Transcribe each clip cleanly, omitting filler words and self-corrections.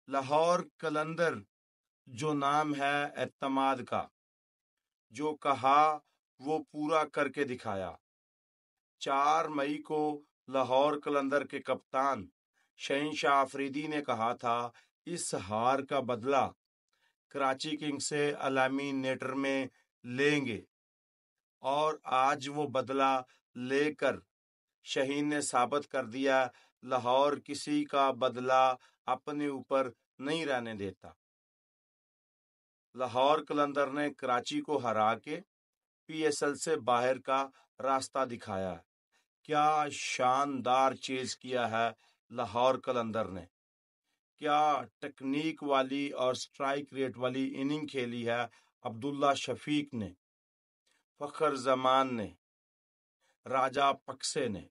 لاہور قلندر جو نام ہے اعتماد کا، جو کہا وہ پورا کر کے دکھایا۔ 4 مئی کو لاہور قلندر کے کپتان شہنشاہ آفریدی نے کہا تھا اس ہار کا بدلہ کراچی کنگ سے ایلیمینیٹر میں لیں گے، اور آج وہ بدلہ لے کر شہین نے ثابت کر دیا لاہور کسی کا بدلہ اپنے اوپر نہیں رہنے دیتا۔ لاہور قلندر نے کراچی کو ہرا کے پی ایس ایل سے باہر کا راستہ دکھایا ہے۔ کیا شاندار چیز کیا ہے لاہور قلندر نے، کیا ٹیکنیک والی اور سٹرائک ریٹ والی اننگ کھیلی ہے عبداللہ شفیق نے، فخر زمان نے، راجہ پکسے نے،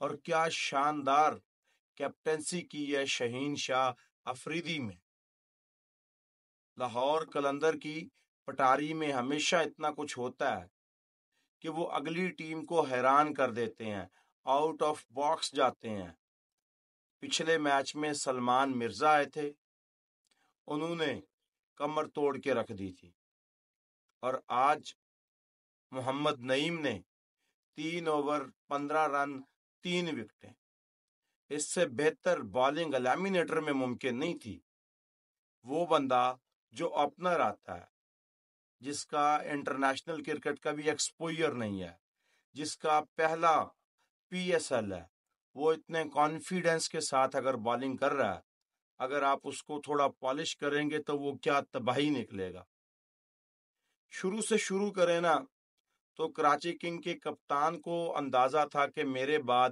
اور کیا شاندار کیپٹنسی کی ہے شہین شاہ افریدی میں۔ لاہور قلندر کی پٹاری میں ہمیشہ اتنا کچھ ہوتا ہے کہ وہ اگلی ٹیم کو حیران کر دیتے ہیں، آؤٹ آف باکس جاتے ہیں۔ پچھلے میچ میں سلمان مرزا آئے تھے، انہوں نے کمر توڑ کے رکھ دی تھی، اور آج محمد نعیم نے 3 اوور 15 رن 3 وکٹیں، اس سے بہتر بالنگ ایلیمینیٹر میں ممکن نہیں تھی۔ وہ بندہ جو اوپنر آتا ہے، جس کا انٹرنیشنل کرکٹ کا بھی ایکسپوئر نہیں ہے، جس کا پہلا پی ایس ایل ہے، وہ اتنے کانفیڈنس کے ساتھ اگر بالنگ کر رہا ہے، اگر آپ اس کو تھوڑا پالش کریں گے تو وہ کیا تباہی نکلے گا۔ شروع سے شروع کریں نا تو کراچی کنگ کے کپتان کو اندازہ تھا کہ میرے بعد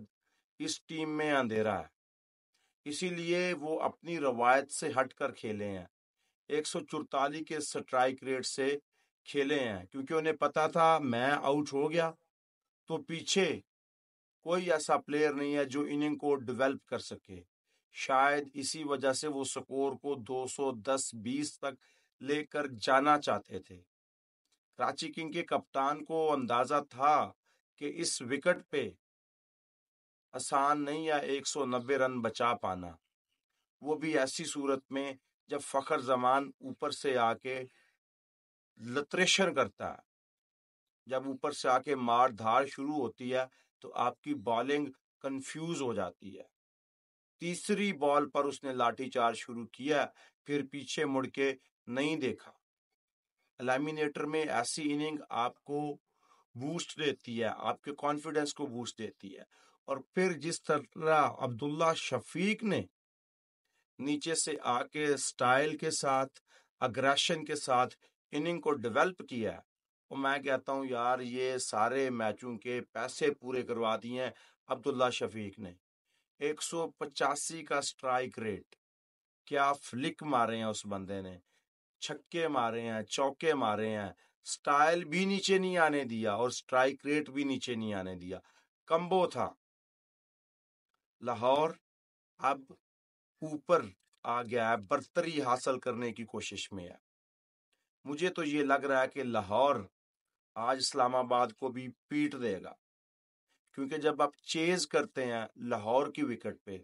اس ٹیم میں اندھیرا ہے، اسی لیے وہ اپنی روایت سے ہٹ کر کھیلے ہیں، 144 کے سٹرائک ریٹ سے کھیلے ہیں، کیونکہ انہیں پتا تھا میں آؤٹ ہو گیا تو پیچھے کوئی ایسا پلیئر نہیں ہے جو اننگ کو ڈیولپ کر سکے۔ شاید اسی وجہ سے وہ سکور کو 210-20 تک لے کر جانا چاہتے تھے۔ کراچی کنگ کے کپتان کو اندازہ تھا کہ اس وکٹ پہ آسان نہیں ہے 190 رن بچا پانا، وہ بھی ایسی صورت میں جب فخر زمان اوپر سے آ کے لتریشن کرتا ہے، جب اوپر سے آ کے مار دھاڑ شروع ہوتی ہے تو آپ کی بالنگ کنفیوز ہو جاتی ہے۔ تیسری بال پر اس نے لاٹھی چارج شروع کیا، پھر پیچھے مڑ کے نہیں دیکھا۔ ایلیمینیٹر میں ایسی اننگ آپ کو بوسٹ دیتی ہے، آپ کے کانفیڈنس کو بوسٹ دیتی ہے، اور پھر جس طرح عبداللہ شفیق نے نیچے سے آ کے سٹائل کے ساتھ، اگریشن کے ساتھ اننگ کو ڈیولپ کیا ہے، اور میں کہتا ہوں یار یہ سارے میچوں کے پیسے پورے کروا دیے ہیں عبداللہ شفیق نے۔ 185 کا سٹرائک ریٹ، کیا فلک مارے ہیں اس بندے نے، چھکے مارے ہیں، چوکے مارے ہیں، سٹائل بھی نیچے نہیں آنے دیا اور سٹرائک ریٹ بھی نیچے نہیں آنے دیا، کمبو تھا۔ لاہور اب اوپر آ گیا ہے، برتری حاصل کرنے کی کوشش میں ہے۔ مجھے تو یہ لگ رہا ہے کہ لاہور آج اسلام آباد کو بھی پیٹ دے گا، کیونکہ جب آپ چیز کرتے ہیں لاہور کی وکٹ پہ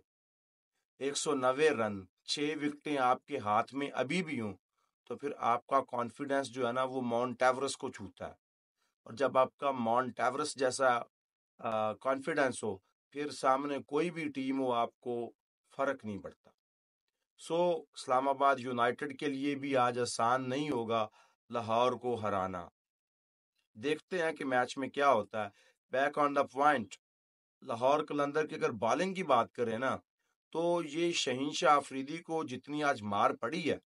190 رن، 6 وکٹیں آپ کے ہاتھ میں ابھی بھی ہوں، تو پھر آپ کا کانفیڈنس جو ہے نا وہ ماؤنٹ ایورسٹ کو چھوتا ہے، اور جب آپ کا ماؤنٹ ایورسٹ جیسا کانفیڈنس ہو، پھر سامنے کوئی بھی ٹیم ہو آپ کو فرق نہیں پڑتا۔ سو اسلام آباد یونائٹڈ کے لیے بھی آج آسان نہیں ہوگا لاہور کو ہرانا۔ دیکھتے ہیں کہ میچ میں کیا ہوتا ہے۔ Back on the point, Lahore Qalandar کی اگر بالنگ کی بات کریں نا تو یہ شہین شاہ آفریدی کو جتنی آج مار پڑی ہے،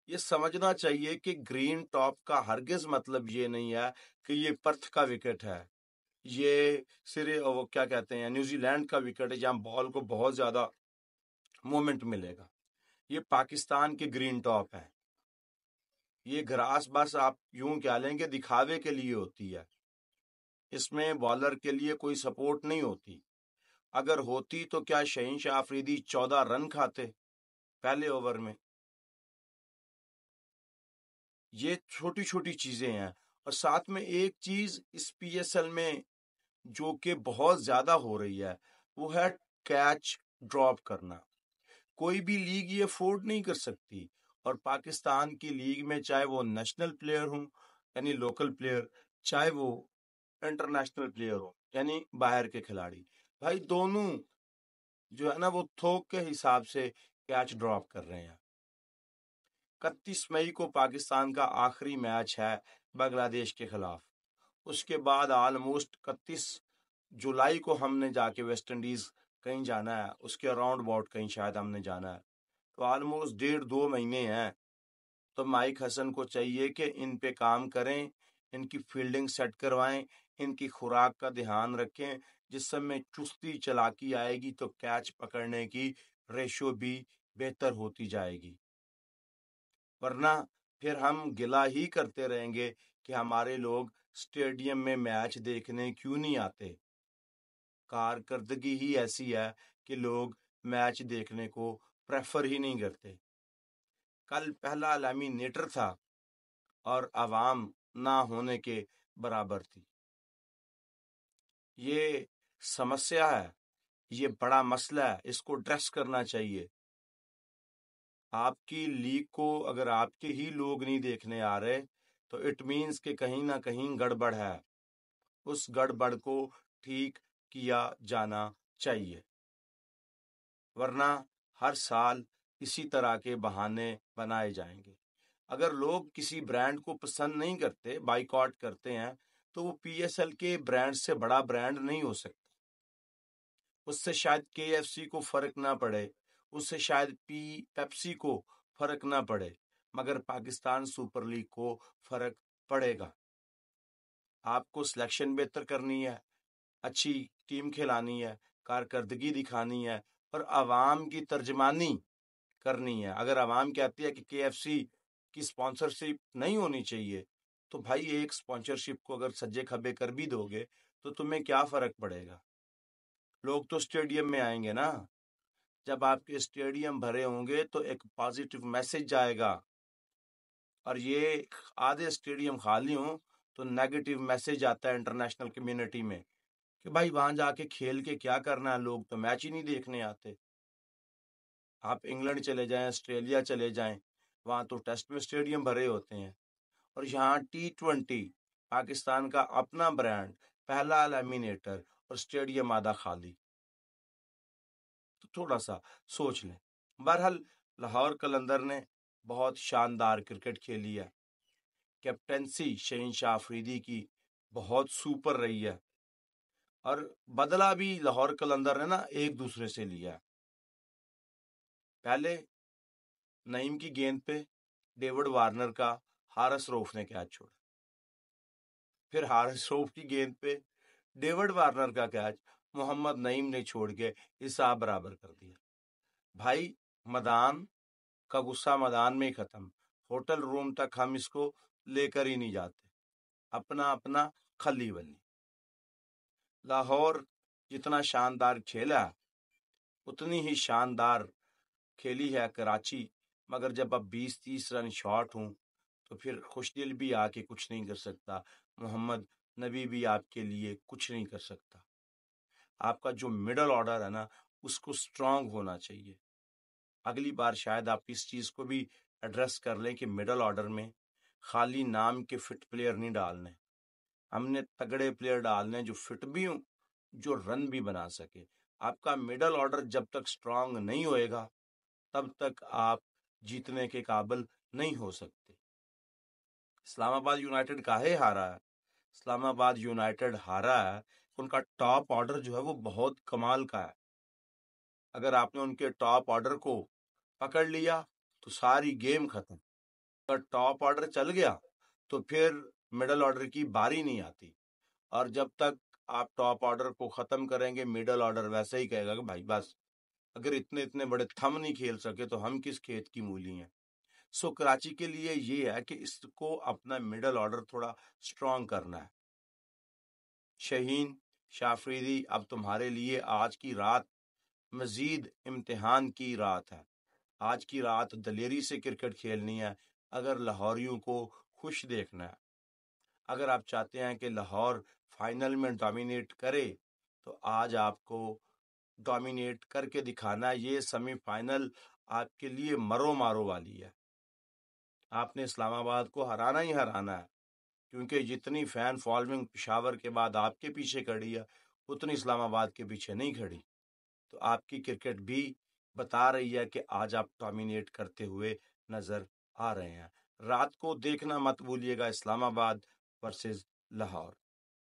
یہ سمجھنا چاہیے کہ گرین ٹاپ کا ہرگز مطلب یہ نہیں ہے کہ یہ پرتھ کا وکٹ ہے، یہ صرف وہ کیا کہتے ہیں نیوزی لینڈ کا وکٹ ہے جہاں بال کو بہت زیادہ مومنٹ ملے گا۔ یہ پاکستان کے گرین ٹاپ ہے، یہ گراس بس آپ یوں کہہ لیں کہ دکھاوے کے لیے ہوتی ہے، اس میں بالر کے لیے کوئی سپورٹ نہیں ہوتی۔ اگر ہوتی تو کیا شہین شاہ آفریدی 14 رن کھاتے پہلے اوور میں؟ یہ چھوٹی چھوٹی چیزیں ہیں، اور ساتھ میں ایک چیز اس پی ایس ایل میں جو کہ بہت زیادہ ہو رہی ہے وہ ہے کیچ ڈراپ کرنا۔ کوئی بھی لیگ یہ افورڈ نہیں کر سکتی، اور پاکستان کی لیگ میں چاہے وہ نیشنل پلیئر ہوں یعنی لوکل پلیئر، چاہے وہ انٹرنیشنل پلیئر ہوں یعنی باہر کے کھلاڑی، بھائی دونوں جو ہے نا وہ تھوک کے حساب سے کیچ ڈراپ کر رہے ہیں۔ 31 مئی کو پاکستان کا آخری میچ ہے بنگلہ دیش کے خلاف، اس کے بعد آلموسٹ 31 جولائی کو ہم نے جا کے ویسٹ انڈیز کہیں جانا ہے، اس کے اراؤنڈ اباؤٹ کہیں شاید ہم نے جانا ہے، تو آلموسٹ 1.5-2 مہینے ہیں۔ تو مائک حسن کو چاہیے کہ ان پہ کام کریں، ان کی فیلڈنگ سیٹ کروائیں، ان کی خوراک کا دھیان رکھیں، جس سے میں چستی چلاکی آئے گی تو کیچ پکڑنے کی ریشو بھی بہتر ہوتی جائے گی، ورنہ پھر ہم گلہ ہی کرتے رہیں گے کہ ہمارے لوگ سٹیڈیم میں میچ دیکھنے کیوں نہیں آتے۔ کارکردگی ہی ایسی ہے کہ لوگ میچ دیکھنے کو پریفر ہی نہیں کرتے۔ کل پہلا لیمینیٹر تھا اور عوام نہ ہونے کے برابر تھی۔ یہ سمسیا ہے، یہ بڑا مسئلہ ہے، اس کو ڈریس کرنا چاہیے۔ آپ کی لیگ کو اگر آپ کے ہی لوگ نہیں دیکھنے آ رہے تو اٹ مینس کہ کہیں نہ کہیں گڑبڑ ہے، اس گڑبڑ کو ٹھیک کیا جانا چاہیے، ورنہ ہر سال اسی طرح کے بہانے بنائے جائیں گے۔ اگر لوگ کسی برانڈ کو پسند نہیں کرتے، بائیکاٹ کرتے ہیں، تو وہ پی ایس ایل کے برانڈ سے بڑا برانڈ نہیں ہو سکتا۔ اس سے شاید کے ایف سی کو فرق نہ پڑے، اس سے شاید پیپسی کو فرق نہ پڑے، مگر پاکستان سپر لیگ کو فرق پڑے گا۔ آپ کو سلیکشن بہتر کرنی ہے، اچھی ٹیم کھلانی ہے، کارکردگی دکھانی ہے، اور عوام کی ترجمانی کرنی ہے۔ اگر عوام کہتی ہے کہ کے ایف سی کی سپانسرشپ نہیں ہونی چاہیے، تو بھائی ایک سپانسرشپ کو اگر سجے کھبے کر بھی دو گے تو تمہیں کیا فرق پڑے گا؟ لوگ تو اسٹیڈیم میں آئیں گے نا۔ جب آپ کے اسٹیڈیم بھرے ہوں گے تو ایک پازیٹیو میسج جائے گا، اور یہ آدھے اسٹیڈیم خالی ہوں تو نیگیٹو میسج آتا ہے انٹرنیشنل کمیونٹی میں کہ بھائی وہاں جا کے کھیل کے کیا کرنا ہے، لوگ تو میچ ہی نہیں دیکھنے آتے۔ آپ انگلینڈ چلے جائیں، آسٹریلیا چلے جائیں، وہاں تو ٹیسٹ میں اسٹیڈیم بھرے ہوتے ہیں، اور یہاں T20 پاکستان کا اپنا برانڈ، پہلا لیمینیٹر، اور اسٹیڈیم آدھا خالی۔ تو تھوڑا سا سوچ لیں۔ بہرحال لاہور قلندر نے بہت شاندار کرکٹ کھیلی ہے، کیپٹنسی شہین شاہ آفریدی کی بہت سپر رہی ہے، اور بدلہ بھی لاہور قلندر نے نا ایک دوسرے سے لیا۔ پہلے نعیم کی گیند پہ ڈیوڈ وارنر کا ہارس روف نے کیچ چھوڑا، پھر ہارس روف کی گیند پہ ڈیوڈ وارنر کا کیچ محمد نعیم نے چھوڑ کے حساب برابر کر دیا۔ بھائی میدان کا غصہ میدان میں ہی ختم، ہوٹل روم تک ہم اس کو لے کر ہی نہیں جاتے، اپنا اپنا کھلی بلی۔ لاہور جتنا شاندار کھیلا اتنی ہی شاندار کھیلی ہے کراچی، مگر جب اب 20-30 رن شارٹ ہوں تو پھر خوش دل بھی آ کے کچھ نہیں کر سکتا، محمد نبی بھی آپ کے لیے کچھ نہیں کر سکتا۔ آپ کا جو مڈل آرڈر ہے نا اس کو سٹرونگ ہونا چاہیے۔ اگلی بار شاید آپ اس چیز کو بھی ایڈریس کر لیں کہ مڈل آرڈر میں خالی نام کے فٹ پلیئر نہیں ڈالنے، ہم نے تگڑے پلیئر ڈالنے جو فٹ بھی ہوں، جو رن بھی بنا سکے۔ آپ کا مڈل آرڈر جب تک سٹرونگ نہیں ہوئے گا تب تک آپ جیتنے کے قابل نہیں ہو سکتے۔ اسلام آباد یونائٹڈ کاہے ہارا ہے؟ اسلام آباد یونائٹڈ ہارا ہے، ان کا ٹاپ آرڈر جو ہے وہ بہت کمال کا ہے۔ اگر آپ نے ان کے ٹاپ آرڈر کو پکڑ لیا تو ساری گیم ختم۔ اگر ٹاپ آرڈر چل گیا تو پھر مڈل آرڈر کی باری نہیں آتی، اور جب تک آپ ٹاپ آرڈر کو ختم کریں گے مڈل آرڈر ویسے ہی کہے گا کہ بھائی بس اگر اتنے بڑے تھم نہیں کھیل سکے تو ہم کس کھیت کی مولی ہیں۔ سو کراچی کے لیے یہ ہے کہ اس کو اپنا مڈل آرڈر تھوڑا سٹرونگ کرنا ہے۔ شہین شاہ آفریدی، اب تمہارے لیے آج کی رات مزید امتحان کی رات ہے۔ آج کی رات دلیری سے کرکٹ کھیلنی ہے اگر لاہوریوں کو خوش دیکھنا ہے۔ اگر آپ چاہتے ہیں کہ لاہور فائنل میں ڈومینیٹ کرے تو آج آپ کو ڈومینیٹ کر کے دکھانا ہے۔ یہ سیمی فائنل آپ کے لیے مرو مارو والی ہے۔ آپ نے اسلام آباد کو ہرانا ہی ہرانا ہے، کیونکہ جتنی فین فالوئنگ پشاور کے بعد آپ کے پیچھے کھڑی ہے اتنی اسلام آباد کے پیچھے نہیں کھڑی۔ تو آپ کی کرکٹ بھی بتا رہی ہے کہ آج آپ ڈومینیٹ کرتے ہوئے نظر آ رہے ہیں۔ رات کو دیکھنا مت بھولیے گا اسلام آباد ورسز لاہور۔